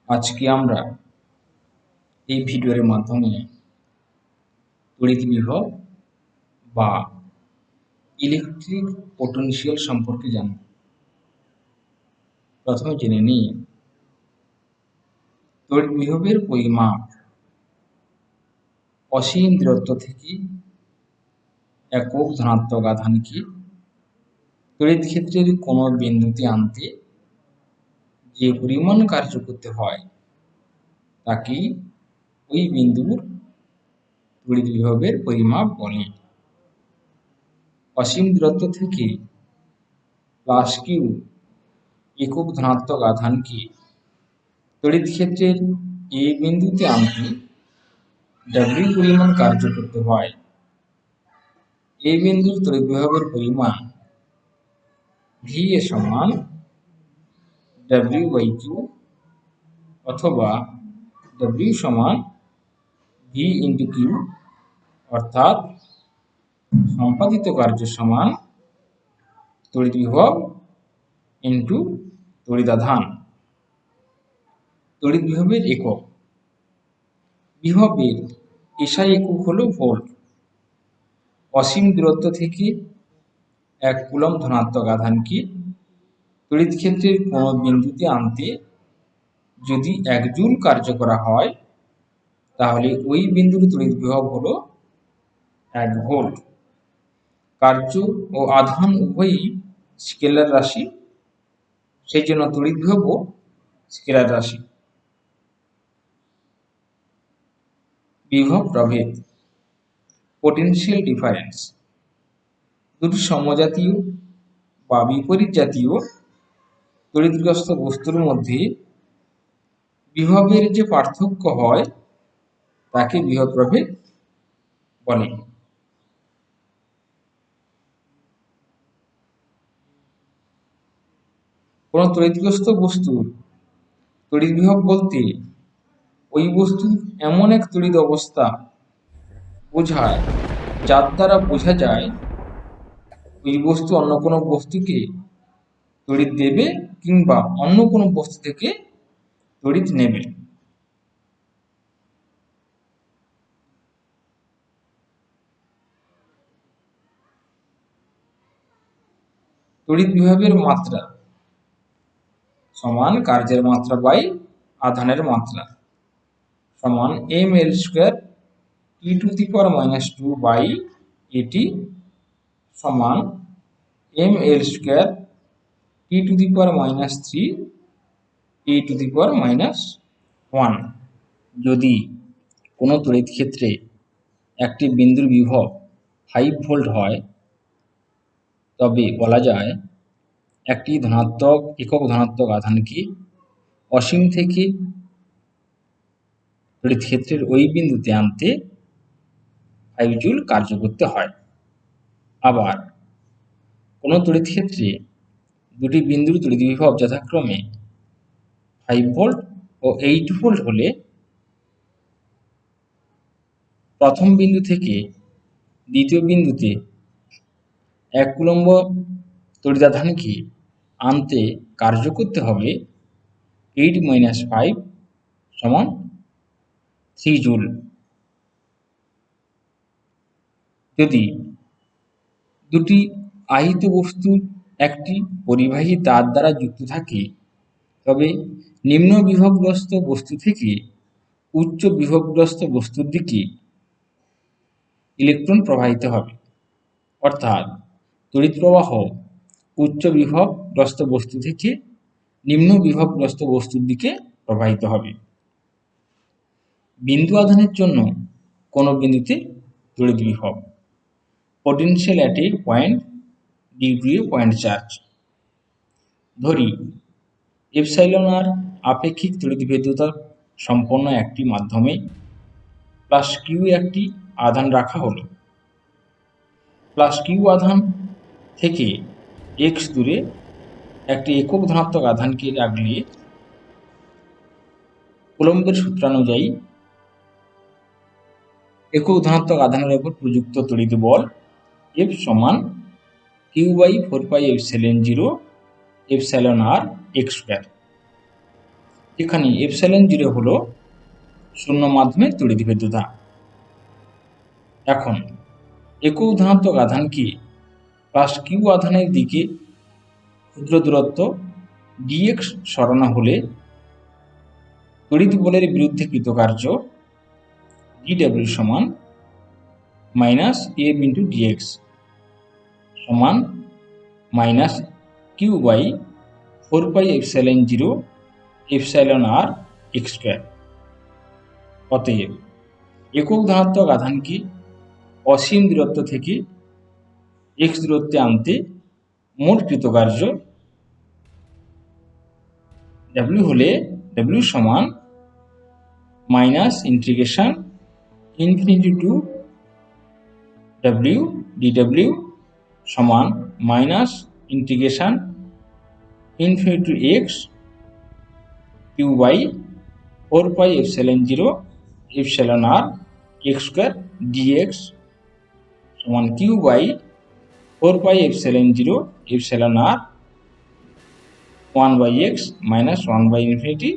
আজকে আমরা এই ভিডিওর মাধ্যমে তড়িৎ বিভব বা ইলেকট্রিক পোটেনশিয়াল সম্পর্কে জানব। প্রথমে জেনে নিই তড়িৎ বিভবের পরিমাপ অসীম দূরত্ব থেকে একক ধনাত্মক আধানকে তড়িৎ ক্ষেত্রের কোনো বিন্দুতে আনতে যে পরিমাণ কার্য করতে হয় তাকে ওই বিন্দুর তড়িৎ বিভবের পরিমাপ বলে। অসীম দূরত্ব থেকে প্লাস কিউ একক ধনাত্মক আধানকে তড়িৎ ক্ষেত্রের এ বিন্দুতে আনতে ডব্লিউ পরিমাণ কার্য করতে হয়। এ বিন্দুর তড়িৎ বিভবের পরিমাণ ভি এ সমান ডব্লিউ বাই কিউ অথবা ডব্লিউ সমান ভি ইন্টু কিউ, অর্থাৎ সম্পাদিত কার্য সমান তড়িৎ বিভব ইন্টু তড়িদাধান। তড়িৎ বিভবের একক। বিভবের এসআই একক হলো ভোল্ট। অসীম দূরত্ব থেকে এক কুলম্ব ধনাত্মক আধানকে তড়িৎ ক্ষেত্রের কোনো বিন্দুতে আনতে যদি 1 জুল কার্য করা হয় তাহলে ওই বিন্দুর তড়িৎ বিভব হলো 1 ভোল্ট। কার্য ও আধান উভয়ই স্কেলার রাশি, সেই জন্য তড়িৎ বিভবও স্কেলার রাশি। বিভব প্রভেদ, পোটেনশিয়াল ডিফারেন্স। দুটি সমজাতীয় বা বিপরীত জাতীয় তড়িৎগ্রস্ত বস্তুর মধ্যে বিভবের যে পার্থক্য হয় তাকে বিভব প্রভেদ বলে। কোন তড়িৎগ্রস্ত বস্তুর তড়িৎ বিভব বলতে ওই বস্তুর এমন এক তড়িৎ অবস্থা বোঝায় যার দ্বারা বোঝা যায় ওই বস্তু অন্য কোনো বস্তুকে তড়িৎ দেবে কিংবা অন্য কোনো বস্তু থেকে তড়িৎ নেবে। তড়িৎ বিভবের মাত্রা সমান কার্যের মাত্রা বাই আধানের মাত্রা সমান M L square T to the power -2 by এটি সমান M L square T to the power -3 T to the power -1। যদি কোনো তড়িৎ ক্ষেত্রে একটি বিন্দুর বিভব 5 ভোল্ট হয় তবে বলা যায় একটি একক ধনাত্মক আধানকে অসীম থেকে তড়িৎ ক্ষেত্রের ওই বিন্দুতে আনতে 5 জুল কার্য করতে হয়। আবার কোনো তড়িৎ ক্ষেত্রে দুটি বিন্দুর তড়িৎ বিভব যথাক্রমে 5 ভোল্ট ও 8 ভোল্ট হলে প্রথম বিন্দু থেকে দ্বিতীয় বিন্দুতে 1 কুলম্ব তড়িদাধানকে আনতে কার্য করতে হবে 8 - 5 সমান 3 জুল। যদি দুটি আহিত বস্তুর একটি পরিবাহী তার দ্বারা যুক্ত থাকে তবে নিম্ন বিভবগ্রস্ত বস্তু থেকে উচ্চ বিভবগ্রস্ত বস্তুর দিকে ইলেকট্রন প্রবাহিত হবে, অর্থাৎ তড়িৎ প্রবাহ উচ্চ বিভবগ্রস্ত বস্তু থেকে নিম্ন বিভবগ্রস্ত বস্তুর দিকে প্রবাহিত হবে। বিন্দু আধানের জন্য কোনো বিন্দুতে তড়িৎ বিভব potential at a point due to a point charge. ধরি এপসাইলন আর আপেক্ষিক তড়িৎভেদ্যতা সম্পন্ন একটি মাধ্যমে প্লাস কিউ একটি আধান রাখা হলো। প্লাস কিউ আধান থেকে এক্স দূরে একটি একক ধনাত্মক আধানকে রাখলে কুলম্বের সূত্রানুযায়ী একক ধনাত্মক আধানের উপর প্রযুক্ত তড়িৎ বল এফ সমান q by 4 pi epsilon 0 epsilon r x square. যেখানে এপসাইলন 0 হলো শূন্য মাধ্যমের তড়িৎভেদ্যতা। এখন একক ধনাত্মক আধানকে প্লাস কিউ আধানের দিকে ক্ষুদ্র দূরত্ব dx সরানো হলে তড়িৎ বলের বিরুদ্ধে কৃতকার্য dw সমান মাইনাস f ইন্টু dx সমান minus q by 4 pi epsilon 0 epsilon r x square. অতএব একক ধনাত্মক আধানকে অসীম দূরত্ব থেকে এক্স দূরত্বে আনতে মোট কৃতকার্য W হলে W সমান minus integration infinity to W dW সমান minus integration infinity to x q by 4 pi epsilon 0 epsilon r x square dx সমান q by 4 pi epsilon 0 epsilon r 1 by x minus 1 by infinity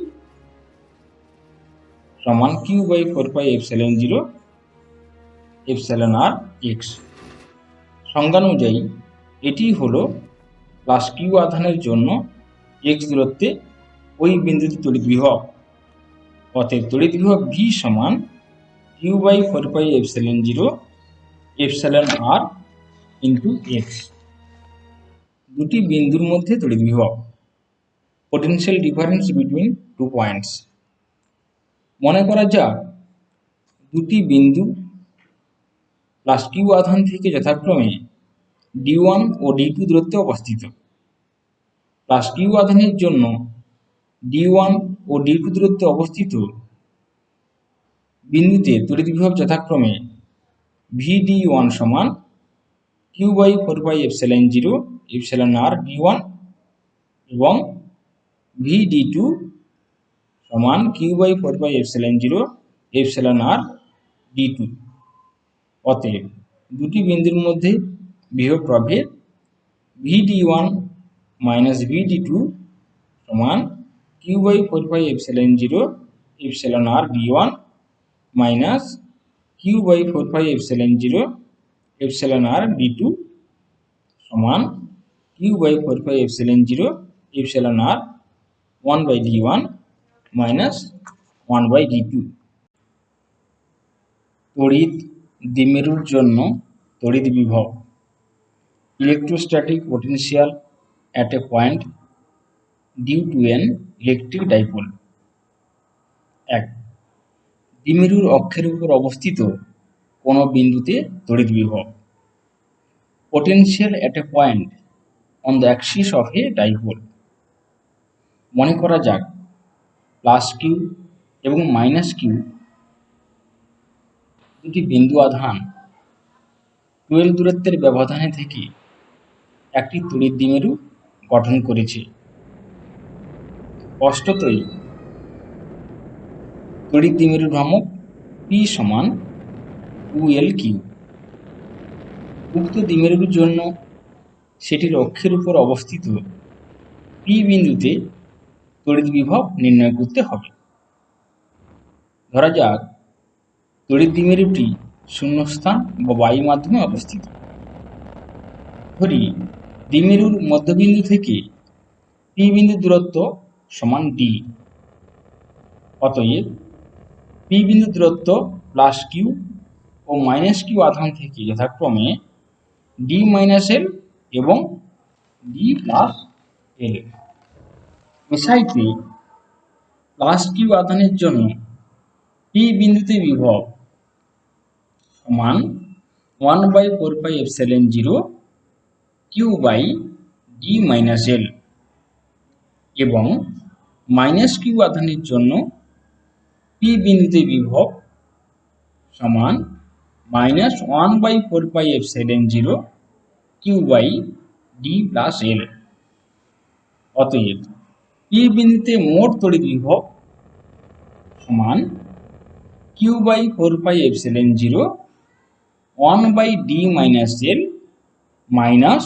সমান q by 4 pi epsilon 0 epsilon r x। সংজ্ঞানুযায়ী এটি হলো plus q আধানের জন্য x দূরত্বে ওই বিন্দুতে তড়িৎ বিভব। অতএব তড়িৎ বিভব V সমান q by 4 pi epsilon 0 epsilon r into x। দুটি বিন্দুর মধ্যে তড়িৎ বিভব, potential difference between two points. মনে করা যাক দুটি বিন্দু প্লাস কিউ আধান থেকে যথাক্রমে d1 ও d2 দূরত্বে অবস্থিত। প্লাস কিউ আধানের জন্য d1 ও d2 দূরত্বে অবস্থিত বিন্দুতে তড়িৎ বিভব যথাক্রমে vd1 সমান q by 4 pi epsilon 0 epsilon r d1 এবং vd2 সমান q by 4 pi epsilon 0 epsilon r d2। অতএব দুটি বিন্দুর মধ্যে বিভব প্রভেদ vd1 মাইনাস vd2 সমান q by 4 pi epsilon 0 epsilon r d1 minus q by 4 pi epsilon 0 epsilon r d2 সমান q by 4 pi epsilon 0 epsilon r 1 by d1 minus 1 by d2। তড়িৎ দ্বিমেরুর জন্য তড়িৎ বিভব electrostatic potential at a point due to an electric dipole। 1. দ্বিমেরুর অক্ষের উপর অবস্থিত কোনো বিন্দুতে তড়িৎ বিভব potential at a point on the axis of a dipole। মনে করা যাক প্লাস কিউ এবং মাইনাস কিউ দুটি বিন্দু আধান 12 দূরত্বের ব্যবধানে থেকে একটি তড়িৎ দ্বিমেরু গঠন করেছে। স্পষ্টতই তড়িৎ দ্বিমেরুর ভ্রামক P সমান 2L3। উক্ত দ্বিমেরুর জন্য সেটির অক্ষের উপর অবস্থিত P বিন্দুতে তড়িৎ বিভব নির্ণয় করতে হবে। ধরা যাক তড়িৎ দ্বিমেরুটি শূন্যস্থান বা বায়ু মাধ্যমে অবস্থিত। ধরি দ্বিমেরুর মধ্যবিন্দু থেকে P বিন্দুর দূরত্ব সমান d। অতএব P বিন্দুর দূরত্ব প্লাস কিউ ও মাইনাস কিউ আধান থেকে যথাক্রমে d মাইনাস এল এবং d প্লাস এল। এসাইতে প্লাস কিউ আধানের জন্য P বিন্দুতে বিভব সমান 1 by 4 pi epsilon 0 q by d minus L এবং মাইনাস কিউ আধানের জন্য P বিন্দুতে বিভব সমান minus 1 by 4 pi epsilon 0 q by d plus L. অতএব P বিন্দুতে মোট তড়িৎ বিভব সমান q by 4 pi epsilon 0 1 by d minus L minus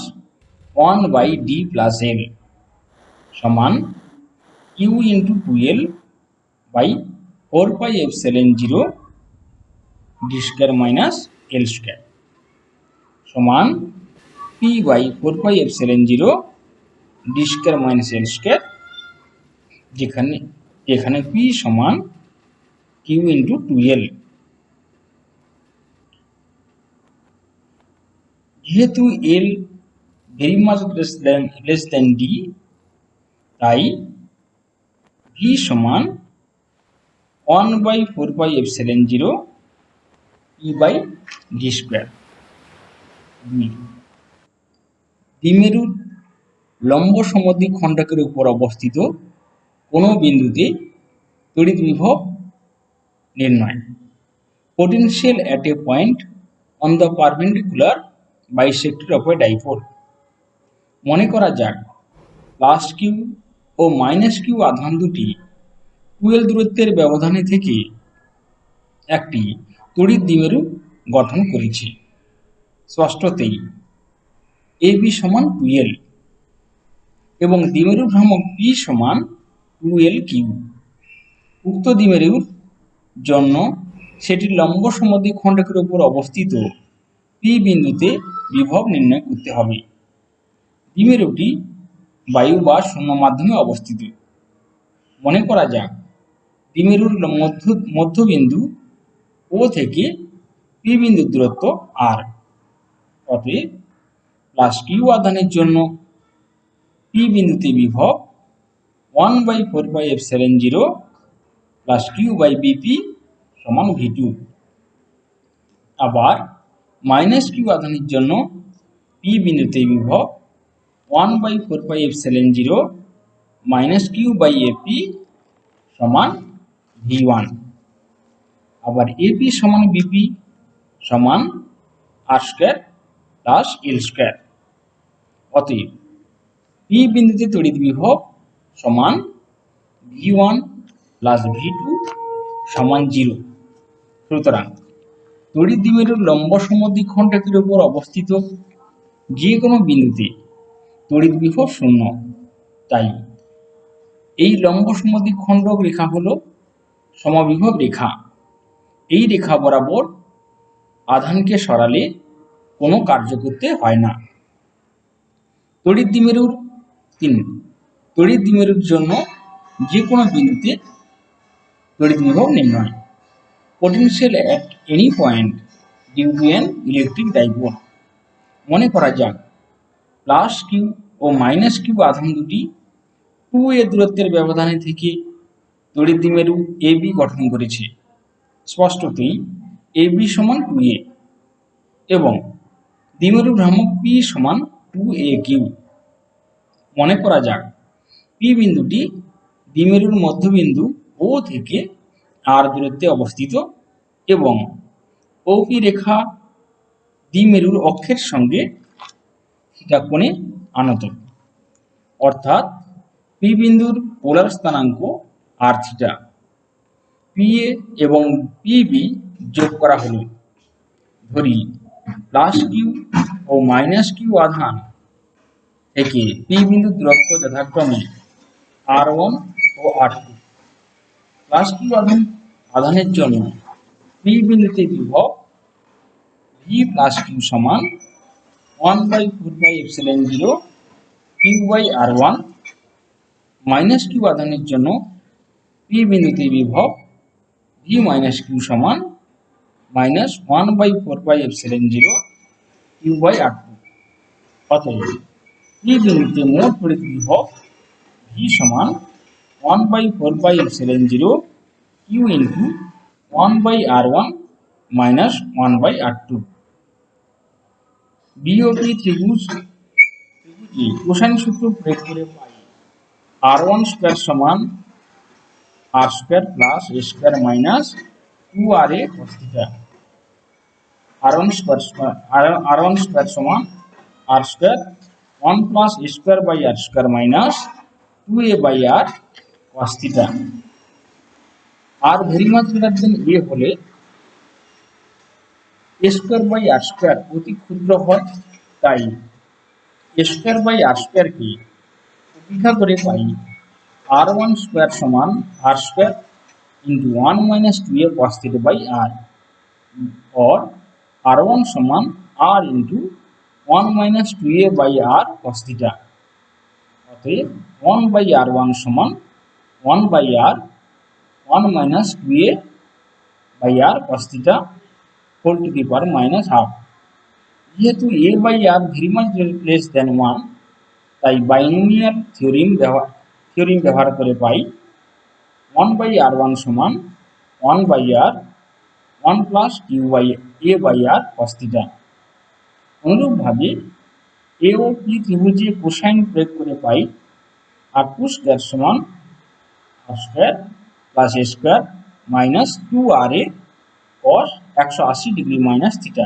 1 by d plus L সমান q into 2L by 4πε0 D square minus L square সমান P by 4πε0 D square minus L square, যেখানে এখানে পি সমান কিউ ইন্টু 2l। যেহেতু L very much less than D, তাই V সমান 1/4πε0 P by D square. দ্বিমেরুর লম্ব সমদ্বিখণ্ডকের উপর অবস্থিত কোনো বিন্দুতে তড়িৎ বিভব নির্ণয়। Potential at a point on the perpendicular bisector of a dipole। মনে করা যাক প্লাস কিউ ও মাইনাস কিউ আধান দুটি 2l দূরত্বের ব্যবধানে থেকে একটি তড়িৎ দ্বিমেরু গঠন করেছে। স্পষ্টতই AB সমান 2l এবং দ্বিমেরু ভ্রামক P সমান 2l কিউ। উক্ত দ্বিমেরুর জন্য সেটির লম্ব সমদ্বিখণ্ডকের উপর অবস্থিত P বিন্দুতে বিভব নির্ণয় করতে হবে। দ্বিমেরুটি বায়ু বা শূন্য মাধ্যমে অবস্থিত। মনে করা যাক দ্বিমেরুর মধ্যবিন্দু ও থেকে P বিন্দুর দূরত্ব r। অতএব প্লাস কিউ আধানের জন্য P বিন্দুতে বিভব 1/4πε0 প্লাস কিউ বাই বিপি সমান v2। আবার মাইনাস কিউ আধানের জন্য P বিন্দুতে বিভব 1/4πε0 মাইনাস কিউ বাই এপি সমান v1। আবার এপি সমান বিপি সমান আর স্কোয়ার প্লাস এল স্কোয়ার। অতএব পি বিন্দুতে তড়িৎ বিভব সমান v1 প্লাস v2 সমান 0। সুতরাং তড়িৎ দ্বিমেরুর লম্ব সমদ্বিখণ্ডকের উপর অবস্থিত যে কোনো বিন্দুতে তড়িৎ বিভব শূন্য। তাই এই লম্ব সমদ্বিখণ্ডক রেখা হলো সমবিভব রেখা। এই রেখা বরাবর আধানকে সরালে কোনো কার্য করতে হয় না। তড়িৎ দ্বিমেরুর জন্য যে কোনো বিন্দুতে তড়িৎ বিভব নির্ণয়। Potential at any point due to an electric dipole। মনে করা যাক প্লাস কিউ ও মাইনাস কিউ আধান দুটি 2a দূরত্বের ব্যবধানে থেকে তড়িৎ দ্বিমেরু AB গঠন করেছে। স্পষ্টতই AB সমান 2a এবং দ্বিমেরু ভ্রামক P সমান 2aq। মনে করা যাক P বিন্দুটি দ্বিমেরুর মধ্যবিন্দু O থেকে r দূরত্বে অবস্থিত এবং OP রেখা দ্বিমেরুর অক্ষের সঙ্গে থিটা কোণে আনত, অর্থাৎ P বিন্দুর পোলার স্থানাঙ্ক r থিটা। PA এবং PB যোগ করা হলো। ধরি প্লাস কিউ ও মাইনাস কিউ আধান থেকে P বিন্দুর দূরত্ব যথাক্রমে r1 ও r2। প্লাস কিউ আধানের জন্য P বিন্দুতে বিভব V প্লাস কিউ সমান 1/4πε0 Q by r1। Minus q আধানের জন্য P বিন্দুতে বিভব V মাইনাস কিউ সমান মাইনাস 1/4πε0 কিউ বাই r2। অতএব P বিন্দুতে মোট তড়িৎ বিভব V সমান 1/4πε0 q into 1/r1 minus 1/r2। BOP ত্রিভুজে কোসাইন সূত্র প্রয়োগ করে পাই r1 স্কয়ার সমান r square plus a square minus 2ra cos theta. r1 square সমান r square 1 plus a square by r square minus 2a by r cos theta. r very much greater than a হলে a square by r square অতি ক্ষুদ্র হয়। তাই a square by r square কে উপেক্ষা করে পাই r1 স্কয়ার সমান r square into 1 minus 2a cos theta by r, or r1 সমান r into 1 minus 2a by r cos theta। অতএব 1 by r1 সমান 1 by r 1 minus 2a by r cos theta whole to the power minus half। যেহেতু a by r very much less than 1, তাই binomial theorem ব্যবহার করে পাই 1 by r1 সমান 1 by r 1 plus q by a by r cos theta। অনুরূপভাবে a ও p ত্রিভুজে cosine প্রয়োগ করে পাই r2 স্কয়ার সমান r square plus a square minus 2ra cos 180 degree minus theta.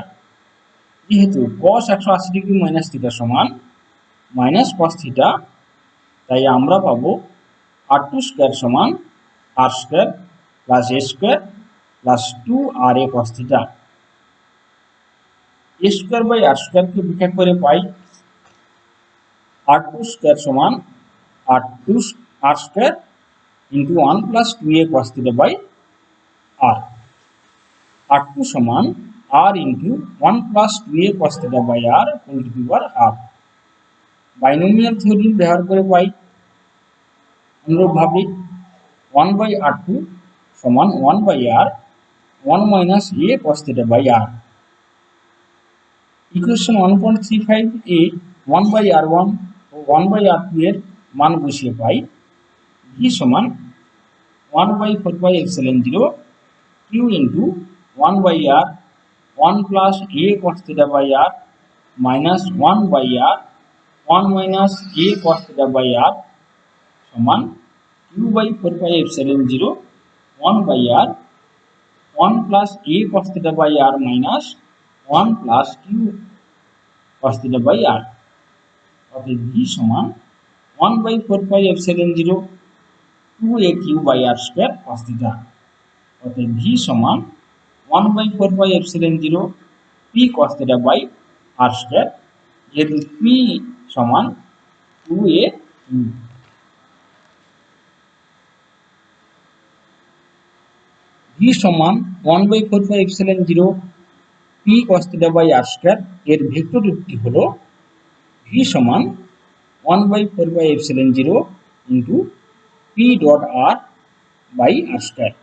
যেহেতু cos 180 ডিগ্রি মাইনাস থিটা সমান মাইনাস cos থিটা, তাই আমরা পাবো r2 স্কয়ার সমান r square plus a square plus 2ra cos theta. a square by r square কে বিভাগ করে পাই r2 স্কয়ার সমান r square into 1 plus 2a cos theta by r, r2 সমান r into 1 plus 2a cos theta by r whole to the power half। Binomial theorem ব্যবহার করে পাই অনুরূপভাবে 1 by r2 সমান 1 by r 1 minus a cos theta by r। Equation 1.35 এ 1 by r1 ও 1 by r2 এর মান বসিয়ে পাই v সমান 1 by 4 pi epsilon 0 q into 1 by r 1 plus a cos theta by r minus 1 by r 1 minus a cos theta by r সমান q by 4 pi epsilon 0 1 by r 1 plus a cos theta by r minus 1 plus q cos theta by r। অতএব v সমান 1 by 4 pi epsilon 0 2aq by r square cos theta। অতএব v সমান 1 by 4 pi epsilon 0 p cos theta by r square, যেহেতু p সমান 2aq। v সমান 1 by 4 pi epsilon 0 p cos theta by r square এর vector রূপটি হলো v সমান 1 by 4 pi epsilon 0 into p dot r by r square।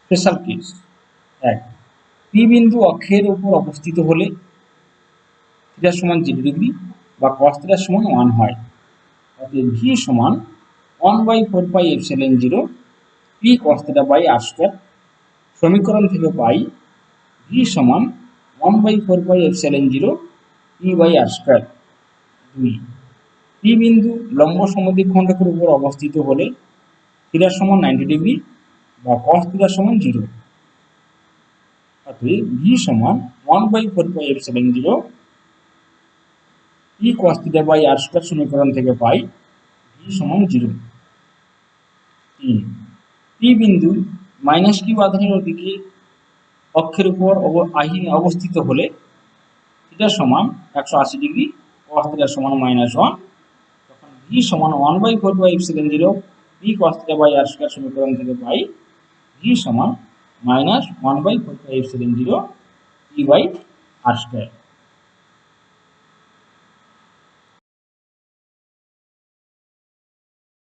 Special case 1, p বিন্দু অক্ষের উপর অবস্থিত হলে থিটা সমান 0 ডিগ্রি বা cos থিটা সমান 1 হয়। অতএব v সমান 1 by 4 pi epsilon 0 p cos theta by r square। সমীকরণ থেকে পাই v সমান 1 by 4 pi epsilon 0 p by r square। 2, p বিন্দু লম্ব সমদ্বিখণ্ডকের উপর অবস্থিত হলে থিটা সমান 90 ডিগ্রি বা cos থিটা সমান 0। অতএব v সমান 1 by 4 pi epsilon 0 p cos theta by r square সমীকরণ থেকে পাই v সমান 0। 3, p বিন্দু মাইনাস q আধানের দিকে অক্ষের উপর অবস্থিত হলে থিটা সমান 180 ডিগ্রি cos থিটা সমান -1, তখন v সমান 1 by 4 pi epsilon 0 p cos theta by r square সমীকরণ থেকে পাই v সমান -1 by 4 pi epsilon 0 p by r square।